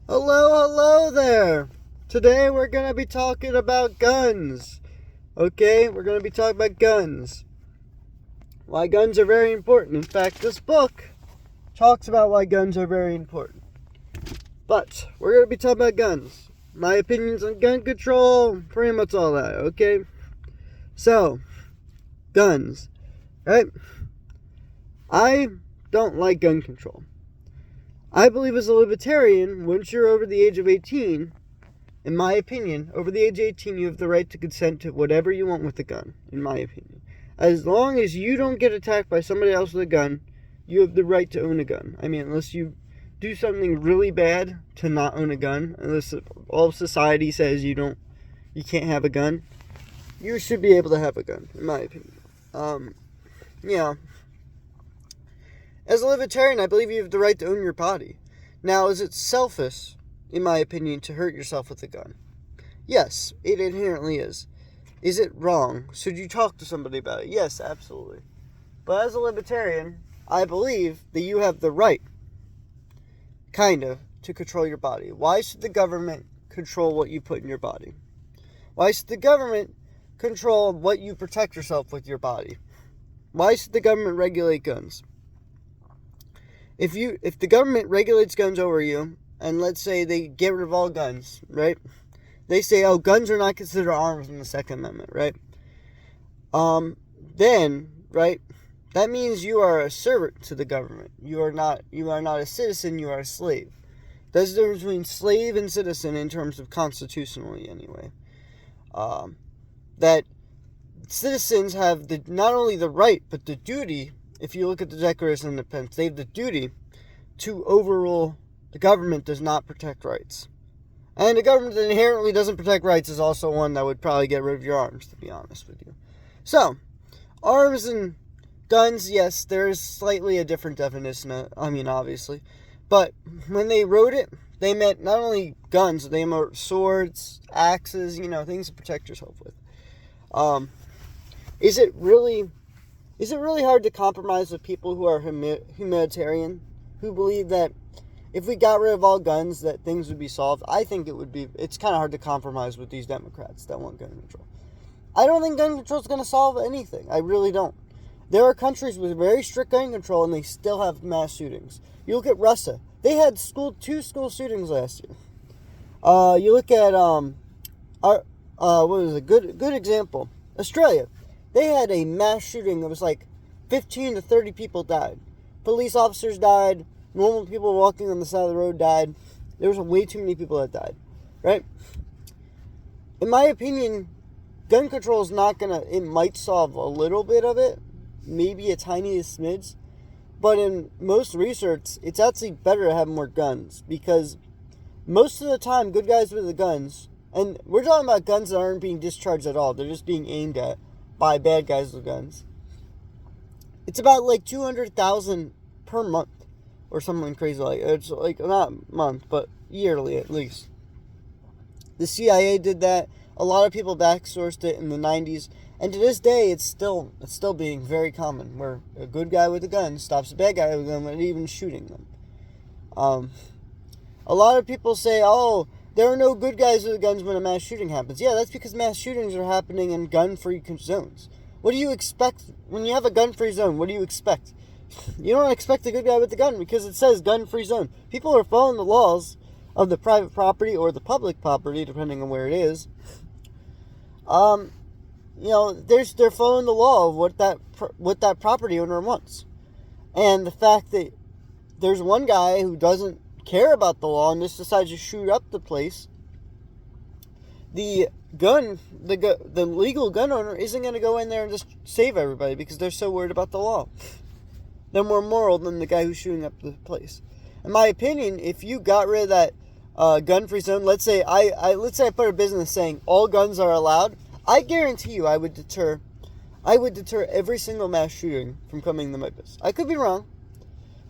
Hello there. Today we're going to be talking about guns. Okay, we're going to be talking about guns. Why guns are very important. In fact, this book talks about why guns are very important. But we're going to be talking about guns. My opinions on gun control, pretty much all that, okay? So, guns, right? I don't like gun control. I believe as a libertarian, once you're over the age of 18, in my opinion, over the age of 18, you have the right to consent to whatever you want with a gun, in my opinion. As long as you don't get attacked by somebody else with a gun, you have the right to own a gun. I mean, unless you do something really bad to not own a gun, unless all of society says you can't have a gun, you should be able to have a gun, in my opinion. Yeah. As a libertarian, I believe you have the right to own your body. Now, is it selfish, in my opinion, to hurt yourself with a gun? Yes, it inherently is. Is it wrong? Should you talk to somebody about it? Yes, absolutely. But as a libertarian, I believe that you have the right, kind of, to control your body. Why should the government control what you put in your body? Why should the government control what you protect yourself with your body? Why should the government regulate guns? If the government regulates guns over you, and let's say they get rid of all guns, right? They say, oh, guns are not considered arms in the Second Amendment, right? Then, right, that means you are a servant to the government. You are not a citizen, you are a slave. There's the difference between slave and citizen in terms of constitutionally, anyway. That citizens have not only the right, but the duty. If you look at the Declaration of Independence, they have the duty to overrule the government does not protect rights. And a government that inherently doesn't protect rights is also one that would probably get rid of your arms, to be honest with you. So, arms and guns, yes, there's slightly a different definition, obviously. But when they wrote it, they meant not only guns, they meant swords, axes, things to protect yourself with. Is it really hard to compromise with people who are humanitarian, who believe that if we got rid of all guns, that things would be solved? I think it's kind of hard to compromise with these Democrats that want gun control. I don't think gun control is going to solve anything. I really don't. There are countries with very strict gun control, and they still have mass shootings. You look at Russia. They had two school shootings last year. You look at, what is a good example? Australia. They had a mass shooting that was like 15 to 30 people died. Police officers died. Normal people walking on the side of the road died. There was way too many people that died. Right? In my opinion, gun control is not going to... It might solve a little bit of it. Maybe a tiny smidge. But in most research, it's actually better to have more guns. Because most of the time, good guys with the guns... And we're talking about guns that aren't being discharged at all. They're just being aimed at by bad guys with guns. It's about like 200,000 per month or something crazy like it. It's like not month, but yearly at least. The CIA did that. A lot of people backsourced it in the 90s, and to this day it's still being very common where a good guy with a gun stops a bad guy with a gun without even shooting them. A lot of people say, oh, there are no good guys with guns when a mass shooting happens. Yeah, that's because mass shootings are happening in gun-free zones. What do you expect when you have a gun-free zone? What do you expect? You don't expect a good guy with a gun because it says gun-free zone. People are following the laws of the private property or the public property, depending on where it is. They're following the law of what that property owner wants. And the fact that there's one guy who doesn't care about the law and just decides to shoot up the place, the legal gun owner isn't going to go in there and just save everybody because they're so worried about the law. They're more moral than the guy who's shooting up the place. In my opinion, if you got rid of that gun-free zone, let's say I put a business saying all guns are allowed, I guarantee you I would deter every single mass shooting from coming to my business. I could be wrong,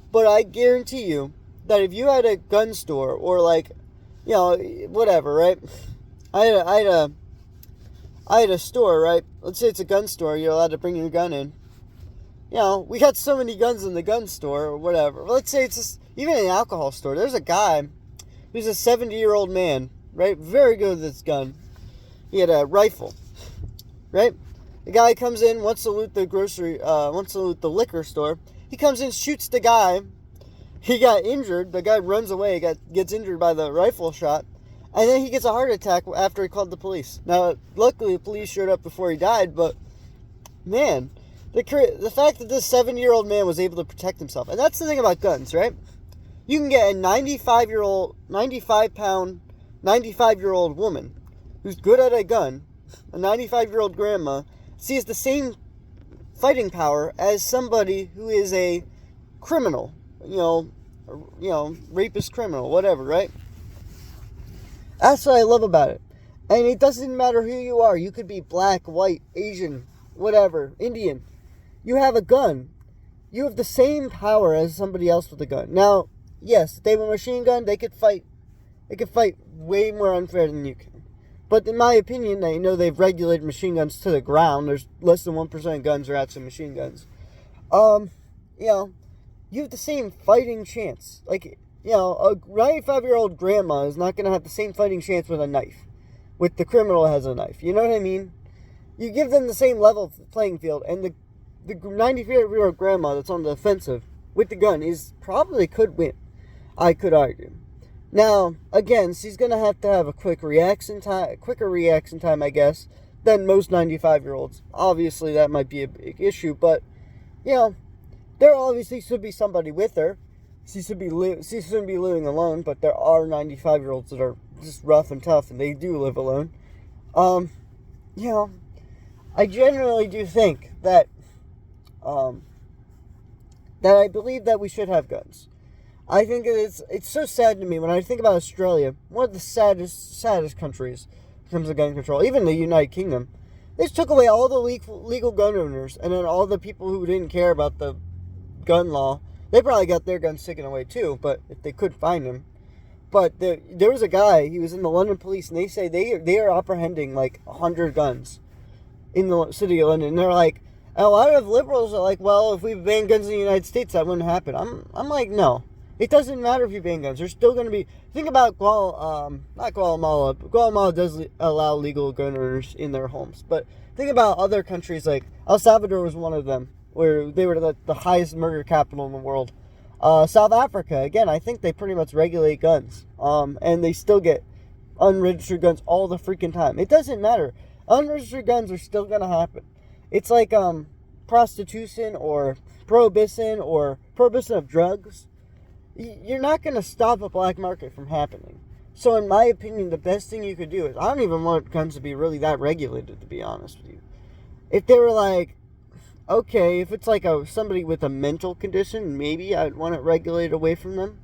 but I guarantee you that if you had a gun store or whatever, right? I had a store, right? Let's say it's a gun store. You're allowed to bring your gun in. We got so many guns in the gun store or whatever. Let's say it's just, even an alcohol store. There's a guy He was a 70-year-old man, right? Very good with this gun. He had a rifle, right? The guy comes in, wants to loot the liquor store. He comes in, shoots the guy. He got injured. The guy runs away, gets injured by the rifle shot. And then he gets a heart attack after he called the police. Now, luckily, the police showed up before he died, but, man, the fact that this 70-year-old man was able to protect himself. And that's the thing about guns, right? You can get a 95-pound, 95-year-old woman who's good at a gun, a 95-year-old grandma, sees the same fighting power as somebody who is a criminal, rapist criminal, whatever, right? That's what I love about it. And it doesn't matter who you are. You could be black, white, Asian, whatever, Indian. You have a gun. You have the same power as somebody else with a gun. Now, yes, if they have a machine gun, they could fight. They could fight way more unfair than you can. But in my opinion, I know they've regulated machine guns to the ground. There's less than 1% of guns are actually machine guns. You have the same fighting chance. Like, a 95-year-old grandma is not going to have the same fighting chance with a knife. With the criminal who has a knife. You know what I mean? You give them the same level playing field, and the 95-year-old grandma that's on the offensive with the gun probably could win. I could argue. Now, again, she's going to have a quicker reaction time, I guess, than most 95-year-olds. Obviously, that might be a big issue, but, there obviously should be somebody with her. She shouldn't be living alone, but there are 95-year-olds that are just rough and tough, and they do live alone. I generally do think that I believe that we should have guns. I think it's so sad to me when I think about Australia, one of the saddest countries in terms of gun control, even the United Kingdom. They just took away all the legal gun owners, and then all the people who didn't care about the gun law, they probably got their guns taken away too, but if they could find them. But there was a guy, he was in the London police, and they say they are apprehending like 100 guns in the city of London. And they're like, a lot of liberals are like, well, if we ban guns in the United States, that wouldn't happen. I'm like, no. It doesn't matter if you ban guns. There's still going to be... Think about not Guatemala. Guatemala does allow legal gun owners in their homes. But think about other countries like... El Salvador was one of them, where they were the highest murder capital in the world. South Africa, again, I think they pretty much regulate guns. And they still get unregistered guns all the freaking time. It doesn't matter. Unregistered guns are still going to happen. It's like prostitution or prohibition of drugs. You're not going to stop a black market from happening. So in my opinion, the best thing you could do is, I don't even want guns to be really that regulated, to be honest with you. If they were like, okay, if it's like somebody with a mental condition, maybe I'd want it regulated away from them.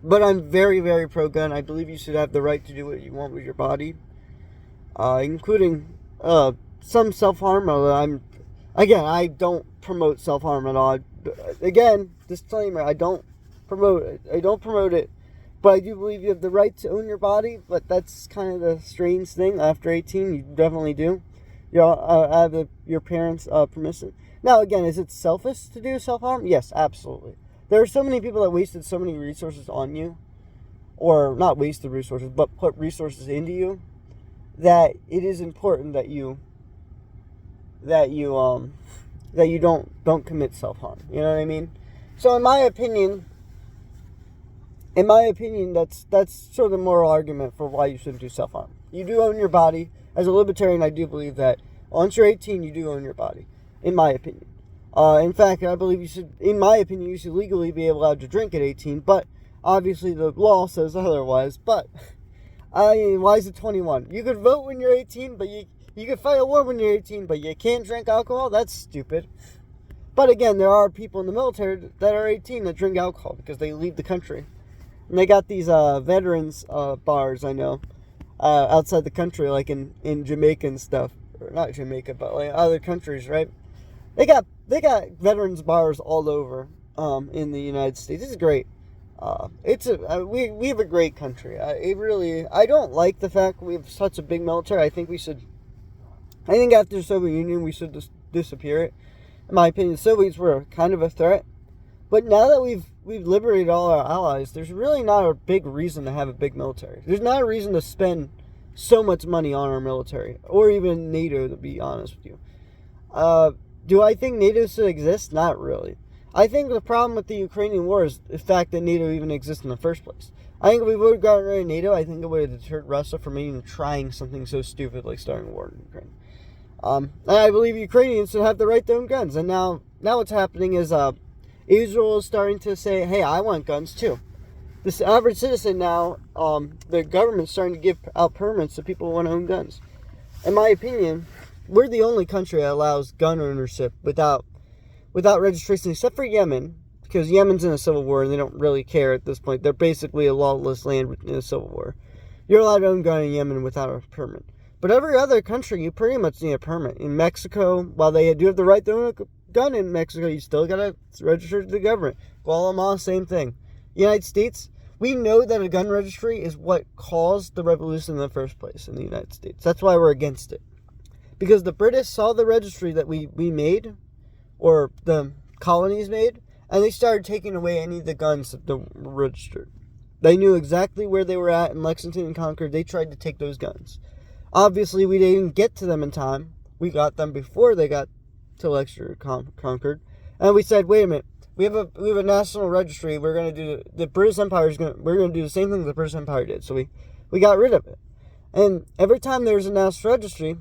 But I'm very, very pro-gun. I believe you should have the right to do what you want with your body. Including some self-harm. I don't promote self-harm at all. Again, disclaimer, I don't promote it. But I do believe you have the right to own your body. But that's kind of the strange thing. After 18, you definitely do. Have your parents' permission. Now, again, is it selfish to do self-harm? Yes, absolutely. There are so many people that wasted so many resources on you. Or not wasted resources, but put resources into you. That it is important that you don't commit self-harm. You know what I mean? So in my opinion, that's sort of the moral argument for why you shouldn't do self-harm. You do own your body. As a libertarian, I do believe that once you're 18, you do own your body. In my opinion. In fact, I believe you should legally be allowed to drink at 18, but obviously the law says otherwise. But why is it 21? You could vote when you're 18, but you can fight a war when you're 18, but you can't drink alcohol? That's stupid. But again, there are people in the military that are 18 that drink alcohol because they leave the country. And they got these veterans bars, I know, outside the country, like in Jamaica and stuff. Or not Jamaica, but like other countries, right? They got veterans bars all over in the United States. This is great. We have a great country. I don't like the fact we have such a big military. I think after the Soviet Union, we should just disappear it. In my opinion, the Soviets were kind of a threat. But now that we've we've liberated all our allies, there's really not a big reason to have a big military. There's not a reason to spend so much money on our military, or even NATO, to be honest with you. Do I think NATO should exist? Not really. I think the problem with the Ukrainian war is the fact that NATO even exists in the first place. I think if we would have gotten rid of NATO, I think it would have deterred Russia from even trying something so stupid like starting a war in Ukraine. And I believe Ukrainians should have the right to own guns. And now what's happening is Israel is starting to say, hey, I want guns too. This average citizen now, the government's starting to give out permits to people who want to own guns. In my opinion, we're the only country that allows gun ownership without registration, except for Yemen, because Yemen's in a civil war and they don't really care at this point. They're basically a lawless land in a civil war. You're allowed to own a gun in Yemen without a permit. But every other country, you pretty much need a permit. In Mexico, while they do have the right to own a gun in Mexico, you still gotta register to the government. Guatemala, same thing. United States, we know that a gun registry is what caused the revolution in the first place in the United States. That's why we're against it. Because the British saw the registry that we made, or the colonies made, and they started taking away any of the guns that were registered. They knew exactly where they were at in Lexington and Concord. They tried to take those guns. Obviously, we didn't get to them in time. We got them before they got to Lexington and Concord. And we said, wait a minute. We have a national registry. We're going to do the British Empire we're going to do the same thing the British Empire did. So we got rid of it. And every time there's a national registry,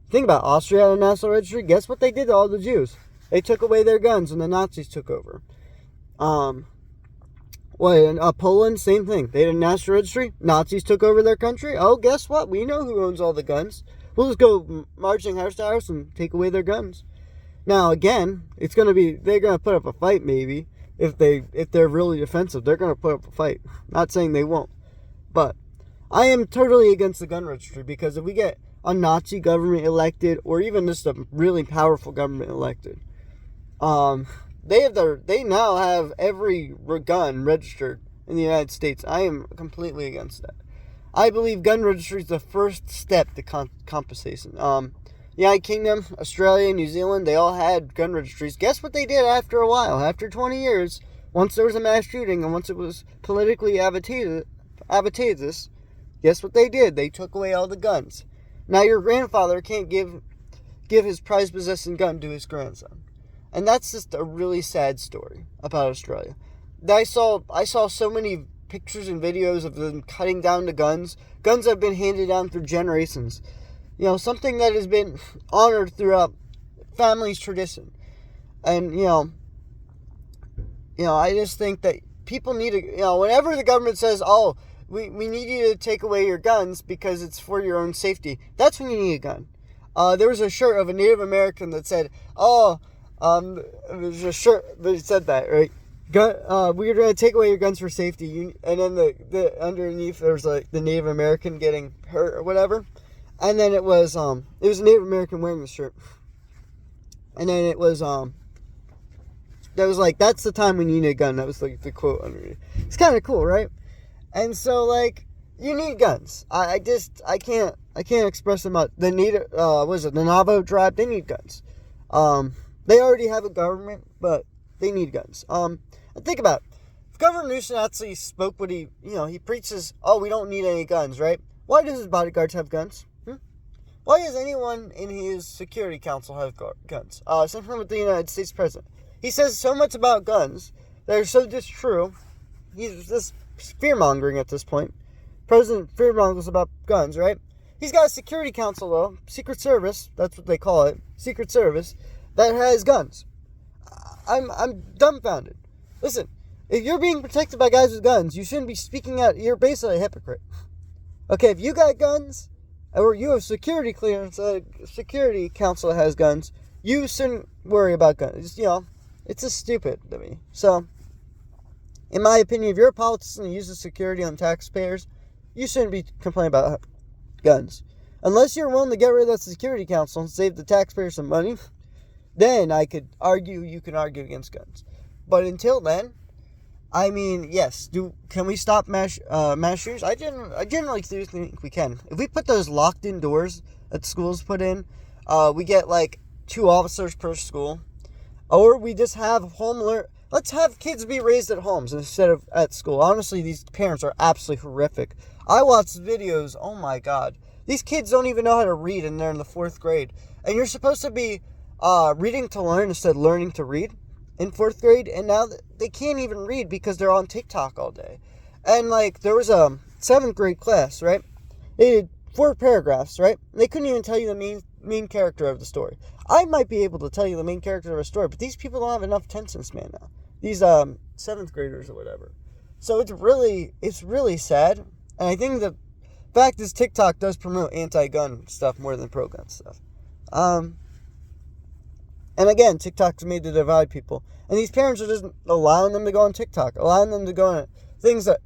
think about it, Austria had a national registry. Guess what they did to all the Jews? They took away their guns and the Nazis took over. Poland, same thing. They had a national registry. Nazis took over their country. Oh, guess what? We know who owns all the guns. We'll just go marching house to house and take away their guns. Now, again, they're going to put up a fight maybe. If they're really defensive, they're going to put up a fight. Not saying they won't. But I am totally against the gun registry, because if we get a Nazi government elected, or even just a really powerful government elected, they now have every gun registered in the United States. I am completely against that. I believe gun registry is the first step to compensation. United Kingdom, Australia, New Zealand, they all had gun registries. Guess what they did after a while? After 20 years, once there was a mass shooting and once it was politically advantageous, guess what they did? They took away all the guns. Now your grandfather can't give his prized possession gun to his grandson. And that's just a really sad story about Australia. I saw so many pictures and videos of them cutting down the guns. Guns that have been handed down through generations. You know, something that has been honored throughout family's tradition. And, I just think that people need to, whenever the government says, oh, we need you to take away your guns because it's for your own safety, that's when you need a gun. There was a shirt of a Native American that said, it was a shirt that said that, right? We're going to take away your guns for safety. And then the underneath, there was like the Native American getting hurt or whatever. And then it was a Native American wearing the shirt. And then it was, that was like, that's the time when you need a gun. That was like the quote underneath. It's kind of cool, right? And so, like, you need guns. I can't express them out. The Navajo tribe, they need guns. They already have a government, but they need guns. And think about it. If Governor Newsom actually spoke what he preaches, oh, we don't need any guns, right? Why does his bodyguards have guns? Why does anyone in his security council have guns? Same thing with the United States president. He says so much about guns that are so just true. He's just fear-mongering at this point. President fear-mongers about guns, right? He's got a security council, though. Secret Service, that's what they call it. Secret Service, that has guns. I'm dumbfounded. Listen, if you're being protected by guys with guns, you shouldn't be speaking out. You're basically a hypocrite. Okay, if you got guns, or you have security clearance, a security council that has guns, you shouldn't worry about guns. It's just stupid to me. So, in my opinion, if you're a politician and uses security on taxpayers, you shouldn't be complaining about guns. Unless you're willing to get rid of that security council and save the taxpayers some money, then I could argue you can argue against guns. But until then, I mean, yes. Can we stop mass shootings? I generally do think we can. If we put those locked-in doors that schools put in, we get like 2 officers per school, or we just have home alert. Let's have kids be raised at homes instead of at school. Honestly, these parents are absolutely horrific. I watch videos, oh my god. These kids don't even know how to read and they're in the 4th grade. And you're supposed to be reading to learn instead of learning to read in 4th grade. And now they can't even read because they're on TikTok all day. And like, there was a 7th grade class, right? They did 4 paragraphs, right? They couldn't even tell you the main character of the story. I might be able to tell you the main character of a story, but these people don't have enough attention span now. These 7th graders or whatever. So it's really sad. And I think the fact is TikTok does promote anti-gun stuff more than pro-gun stuff. And again, TikTok's made to divide people. And these parents are just allowing them to go on TikTok, allowing them to go on things that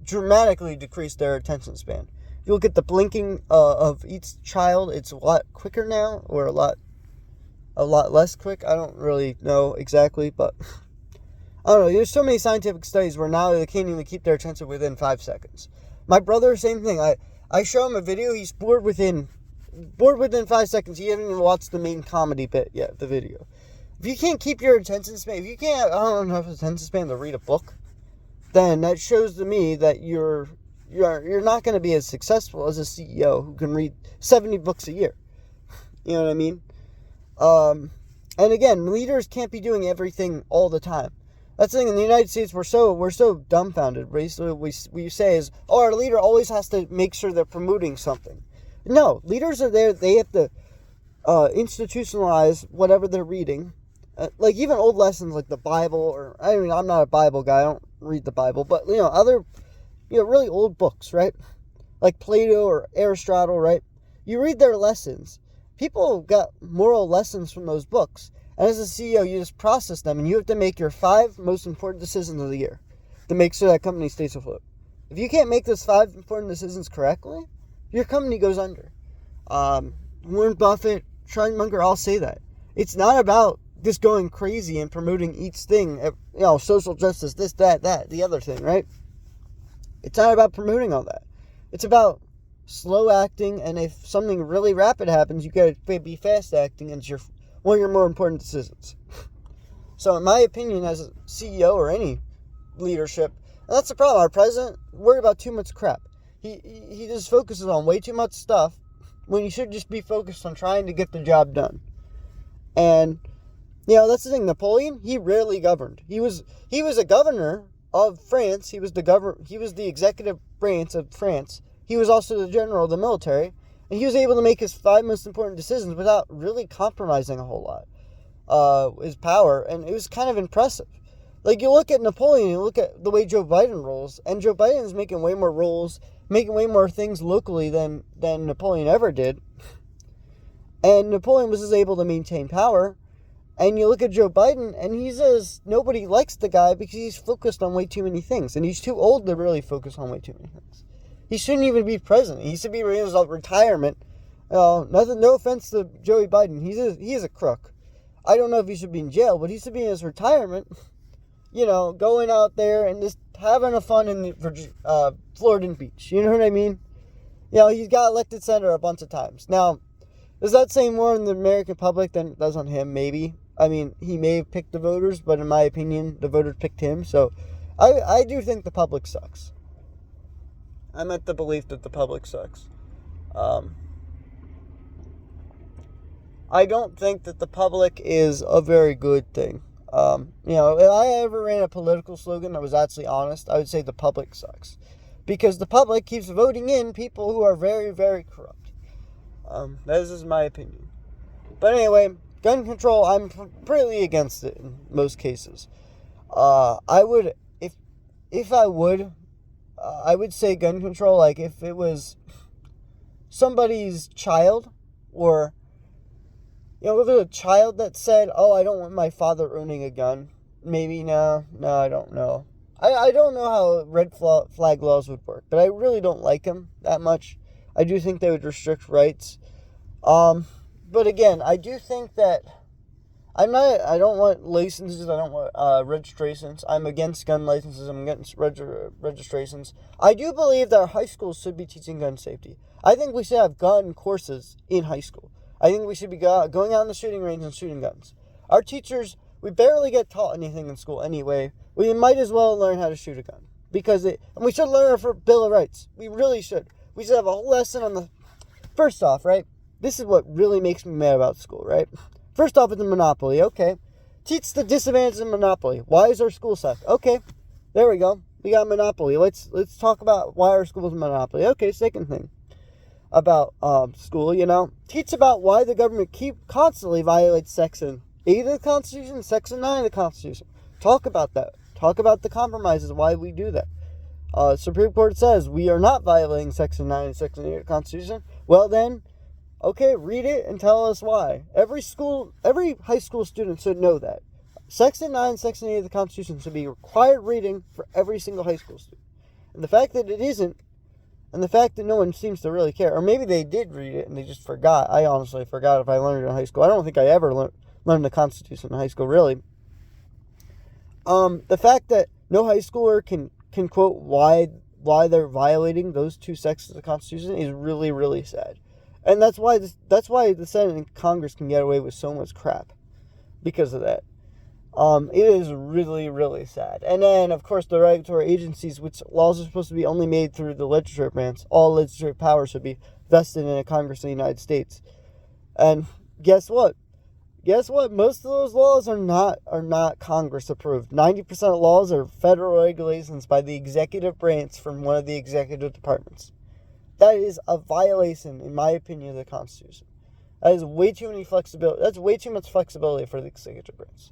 dramatically decrease their attention span. If you look at the blinking of each child, it's a lot quicker now, or a lot less quick. I don't really know exactly, but I don't know. There's so many scientific studies where now they can't even keep their attention within 5 seconds. My brother, same thing. I show him a video, he's bored within 5 seconds. He hasn't even watched the main comedy bit yet, the video. If you can't keep your attention span, if you can't, I don't know, have attention span to read a book, then that shows to me that you're not going to be as successful as a CEO who can read 70 books a year. You know what I mean? And again, leaders can't be doing everything all the time. That's the thing. In the United States, we're so dumbfounded. Basically, what we say is, oh, our leader always has to make sure they're promoting something. No, leaders are there. They have to institutionalize whatever they're reading. Like even old lessons like the Bible, or I mean, I'm not a Bible guy. I don't read the Bible, but other really old books, right? Like Plato or Aristotle, right? You read their lessons. People got moral lessons from those books. And as a CEO, you just process them, and you have to make your 5 most important decisions of the year to make sure that company stays afloat. If you can't make those 5 important decisions correctly, your company goes under. Warren Buffett, Charlie Munger, all say that. It's not about just going crazy and promoting each thing, social justice, this, that, the other thing, right? It's not about promoting all that. It's about slow acting, and if something really rapid happens, you gotta be fast acting, and it's one of your more important decisions. So in my opinion, as a CEO or any leadership, and that's the problem, our president worried about too much crap. He just focuses on way too much stuff when he should just be focused on trying to get the job done. And that's the thing. Napoleon, he rarely governed. He was a governor of France. He was the executive branch of France. He was also the general of the military, and he was able to make his 5 most important decisions without really compromising a whole lot. His power, and it was kind of impressive. Like, you look at Napoleon, you look at the way Joe Biden rolls, and Joe Biden is making way more roles, making way more things locally than Napoleon ever did. And Napoleon was just able to maintain power. And you look at Joe Biden, and he says nobody likes the guy because he's focused on way too many things. And he's too old to really focus on way too many things. He shouldn't even be president. He should be in his retirement. No offense to Joey Biden. He is a crook. I don't know if he should be in jail, but he should be in his retirement, going out there and just having a fun in the Florida beach. You know what I mean? He's got elected senator a bunch of times. Now, does that say more on the American public than it does on him? Maybe. I mean, he may have picked the voters, but in my opinion, the voters picked him. So I do think the public sucks. I'm at the belief that the public sucks. I don't think that the public is a very good thing. If I ever ran a political slogan that was actually honest, I would say the public sucks. Because the public keeps voting in people who are very, very corrupt. That is just my opinion. But anyway, gun control, I'm completely against it in most cases. I would say gun control, like if it was somebody's child, or if it was a child that said, oh, I don't want my father owning a gun, maybe. No, I don't know. I don't know how red flag laws would work, but I really don't like them that much. I do think they would restrict rights. But again, I do think that I don't want licenses, I don't want registrations. I'm against gun licenses, I'm against registrations. I do believe that our high schools should be teaching gun safety. I think we should have gun courses in high school. I think we should be going out in the shooting range and shooting guns. Our teachers We barely get taught anything in school anyway. We might as well learn how to shoot a gun. And we should learn our Bill of Rights. We really should. We should have a whole lesson on the... First off, right? This is what really makes me mad about school, right? First off, it's a monopoly. Okay. Teach the disadvantages of monopoly. Why is our school suck? Okay. There we go. We got monopoly. Let's talk about why our school is a monopoly. Okay, second thing about school, teach about why the government constantly violates Section 8 of the Constitution, Section 9 of the Constitution. Talk about that. Talk about the compromises, why we do that. Supreme Court says we are not violating Section 9 and Section 8 of the Constitution. Well then, okay, read it and tell us why. Every high school student should know that. Section 9, Section 8 of the Constitution should be required reading for every single high school student. And the fact that it isn't, and the fact that no one seems to really care, or maybe they did read it and they just forgot. I honestly forgot if I learned it in high school. I don't think I ever learned the Constitution in high school, really. The fact that no high schooler can quote why they're violating those two sections of the Constitution is really, really sad. And that's why the Senate and Congress can get away with so much crap because of that. It is really, really sad. And then, of course, the regulatory agencies, which laws are supposed to be only made through the legislative branch, all legislative power should be vested in a Congress of the United States. And guess what? Most of those laws are not Congress approved. 90% of laws are federal regulations by the executive branch from one of the executive departments. That is a violation, in my opinion, of the Constitution. That is way too many flexibility. That's way too much flexibility for the executive branch.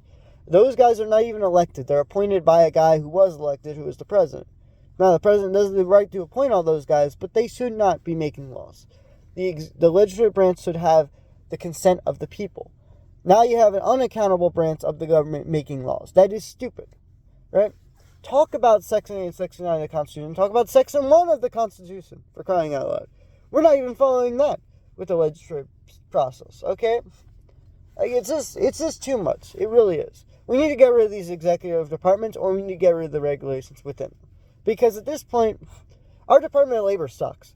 Those guys are not even elected. They're appointed by a guy who was elected, who is the president. Now, the president doesn't have the right to appoint all those guys, but they should not be making laws. The legislative branch should have the consent of the people. Now you have an unaccountable branch of the government making laws. That is stupid, right? Talk about Section 8 and Section 9 of the Constitution. Talk about Section 1 of the Constitution, for crying out loud. We're not even following that with the legislative process, okay? It's just too much. It really is. We need to get rid of these executive departments, or we need to get rid of the regulations within them. Because at this point, our Department of Labor sucks.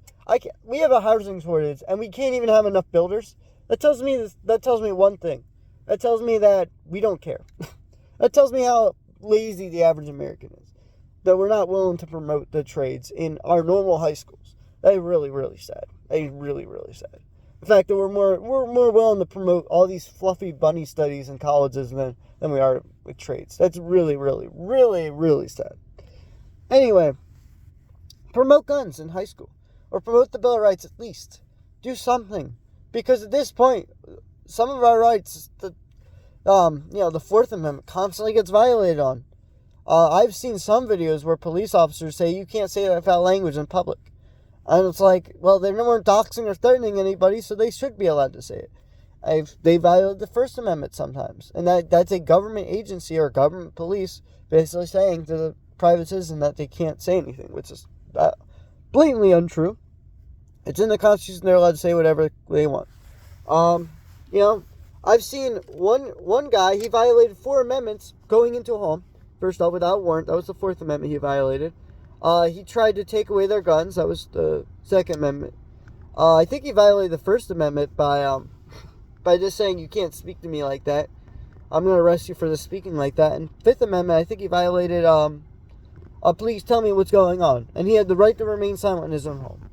We have a housing shortage, and we can't even have enough builders. That tells me one thing. That tells me that we don't care. That tells me how lazy the average American is. That we're not willing to promote the trades in our normal high schools. That is really, really sad. That is really, really sad. The fact that we're more willing to promote all these fluffy bunny studies in colleges than we are with trades. That's really, really, really, really sad. Anyway, promote guns in high school. Or promote the Bill of Rights at least. Do something. Because at this point, some of our rights, the Fourth Amendment constantly gets violated on. I've seen some videos where police officers say you can't say that foul language in public. And it's like, well, they weren't doxing or threatening anybody, so they should be allowed to say it. They violate the First Amendment sometimes. And that's a government agency or government police basically saying to the private citizen that they can't say anything, which is blatantly untrue. It's in the Constitution. They're allowed to say whatever they want. I've seen one guy, he violated 4 amendments going into a home. First off, without a warrant. That was the Fourth Amendment he violated. He tried to take away their guns. That was the Second Amendment. I think he violated the First Amendment by just saying you can't speak to me like that. I'm going to arrest you for the speaking like that. And Fifth Amendment, I think he violated, please tell me what's going on. And he had the right to remain silent in his own home.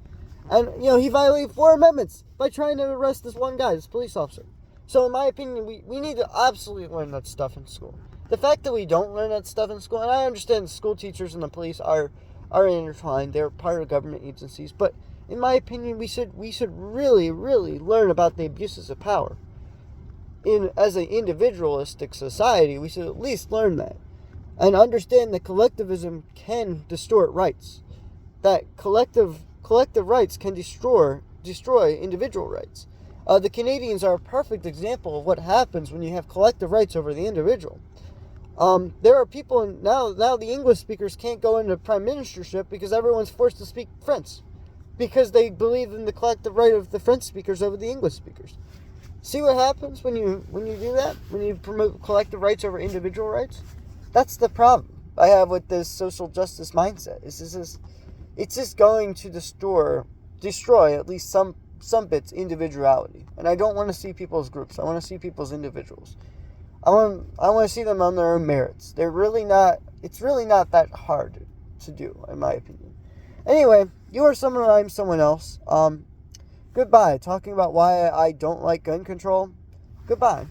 And, he violated 4 amendments by trying to arrest this one guy, this police officer. So, in my opinion, we need to absolutely learn that stuff in school. The fact that we don't learn that stuff in school, and I understand the school teachers and the police are intertwined. They're part of government agencies. But, in my opinion, we should really, really learn about the abuses of power. As an individualistic society, we should at least learn that. And understand that collectivism can distort rights. That collective rights can destroy individual rights. The Canadians are a perfect example of what happens when you have collective rights over the individual. There are people now the English speakers can't go into prime ministership because everyone's forced to speak French because they believe in the collective right of the French speakers over the English speakers. See what happens when you do that? When you promote collective rights over individual rights? That's the problem I have with this social justice mindset. It's just going to destroy at least some bits individuality. And I don't want to see people as groups. I want to see people as individuals. I want to see them on their own merits. It's really not that hard to do, in my opinion. Anyway, you are someone, I'm someone else. Goodbye. Talking about why I don't like gun control. Goodbye.